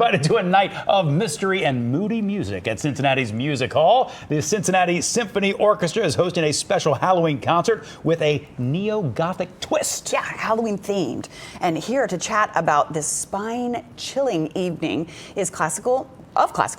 invited to a night of mystery and moody music at Cincinnati's Music Hall. The Cincinnati Symphony Orchestra is hosting a special Halloween concert with a neo-Gothic twist. Yeah, Halloween themed. And here to chat about this spine-chilling evening is classical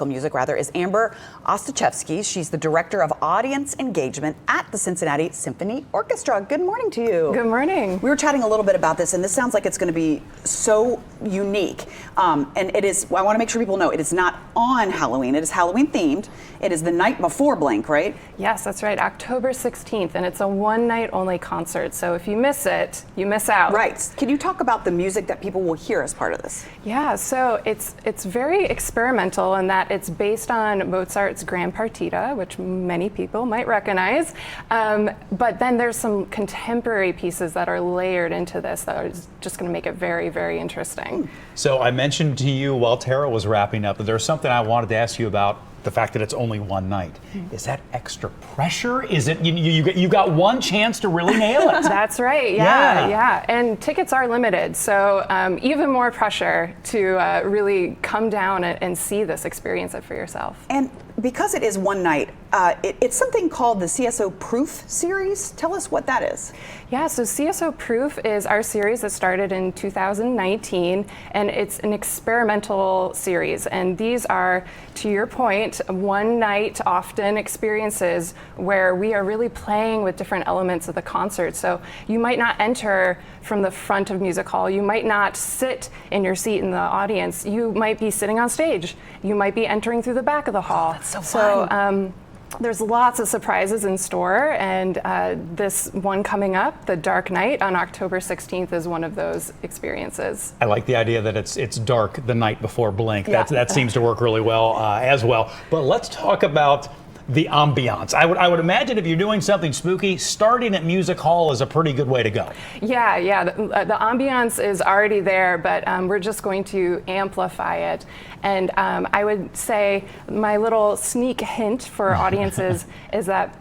music is Amber Ostachevsky. She's the Director of Audience Engagement at the Cincinnati Symphony Orchestra. Good morning to you. Good morning. We were chatting a little bit about this, and this sounds like it's going to be so unique. And it is, I want to make sure people know, it is not on Halloween. It is Halloween themed. It is the night before blank, right? Yes, that's right. October 16th, and it's a one-night only concert. So if you miss it, you miss out. Right. Can you talk about the music that people will hear as part of this? Yeah, so it's very experimental in that it's based on Mozart's Grand Partita, which many people might recognize. But then there's some contemporary pieces that are layered into this that are just going to make it very, very interesting. So I mentioned to you while Tara was wrapping up that there's something I wanted to ask you about. The fact that it's only one night. Is that extra pressure? Is it, you got one chance to really nail it? That's right, yeah. And tickets are limited, so even more pressure to really come down and see this, experience it for yourself. And because it is one night, it's something called the CSO Proof Series. Tell us what that is. Yeah, so CSO Proof is our series that started in 2019, and it's an experimental series. And these are, to your point, one night often experiences where we are really playing with different elements of the concert. So you might not enter from the front of Music Hall. You might not sit in your seat in the audience. You might be sitting on stage. You might be entering through the back of the hall. Oh, that's so fun. There's lots of surprises in store, and this one coming up, The Dark Night, on October 16th is one of those experiences. I like the idea that it's dark the night before blink. That seems to work really well as well. But let's talk about the ambiance. I would imagine if you're doing something spooky, starting at Music Hall is a pretty good way to go. Yeah. The ambiance is already there, but we're just going to amplify it. And I would say my little sneak hint for audiences is that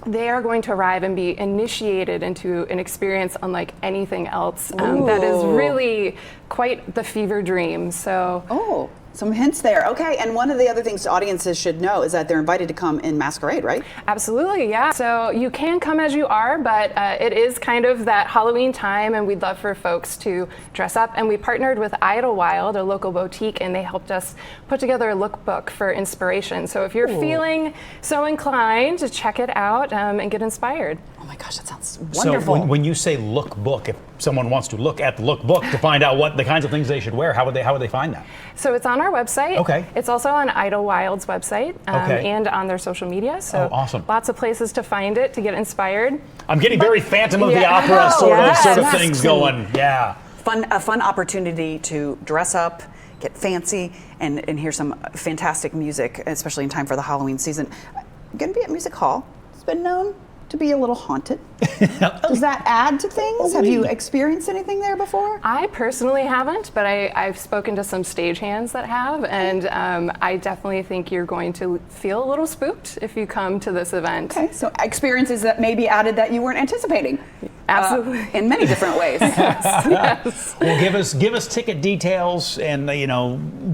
they are going to arrive and be initiated into an experience unlike anything else that is really quite the fever dream. So. Some hints there. Okay, and one of the other things audiences should know is that they're invited to come in masquerade, right? Absolutely, yeah. So you can come as you are, but it is kind of that Halloween time, and we'd love for folks to dress up. And we partnered with Idlewild, a local boutique, and they helped us put together a lookbook for inspiration. So if you're feeling so inclined to check it out and get inspired. Oh my gosh, that sounds wonderful. So when you say lookbook, if someone wants to look at the lookbook to find out what the kinds of things they should wear, how would they find that? So it's on our website. Okay. It's also on Idlewild's website and on their social media. So awesome. Lots of places to find it, to get inspired. I'm getting very Phantom of the Opera sort of things going. Yeah. A fun opportunity to dress up, get fancy, and hear some fantastic music, especially in time for the Halloween season. Going to be at Music Hall. It's been known to be a little haunted. Does that add to things? Have you experienced anything there before? I personally haven't, but I've spoken to some stagehands that have, and I definitely think you're going to feel a little spooked if you come to this event. Okay, so experiences that may be added that you weren't anticipating. Absolutely. In many different ways. Yes. Well, give us ticket details and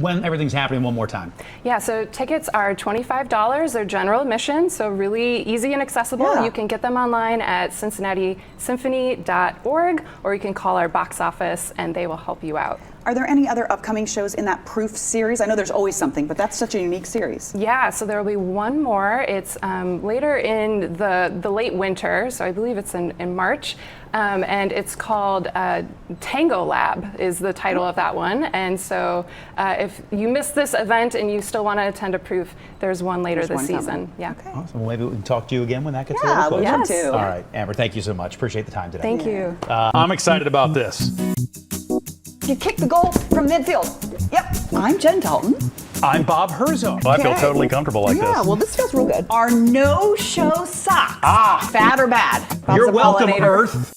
when everything's happening one more time. Yeah, so tickets are $25. They're general admission, so really easy and accessible. Yeah. You can get them online at cincinnati-symphony.org, or you can call our box office and they will help you out. Are there any other upcoming shows in that Proof series? I know there's always something, but that's such a unique series. Yeah, so there will be one more. It's later in the late winter, so I believe it's in March, and it's called Tango Lab is the title of that one. And so if you missed this event and you still want to attend a Proof, there's one later this season. Yeah. Okay. Awesome. Well, maybe we can talk to you again when that gets a little closer. Yeah, we'd love to. All right, Amber, thank you so much. Appreciate the time today. Thank you. I'm excited about this. You kicked the goal from midfield. Yep. I'm Jen Dalton. I'm Bob Herzog. Well, I feel totally comfortable like this. Yeah, well, this feels real good. Our no-show socks. Fat or bad? Bob's You're the welcome, pollinator. Earth.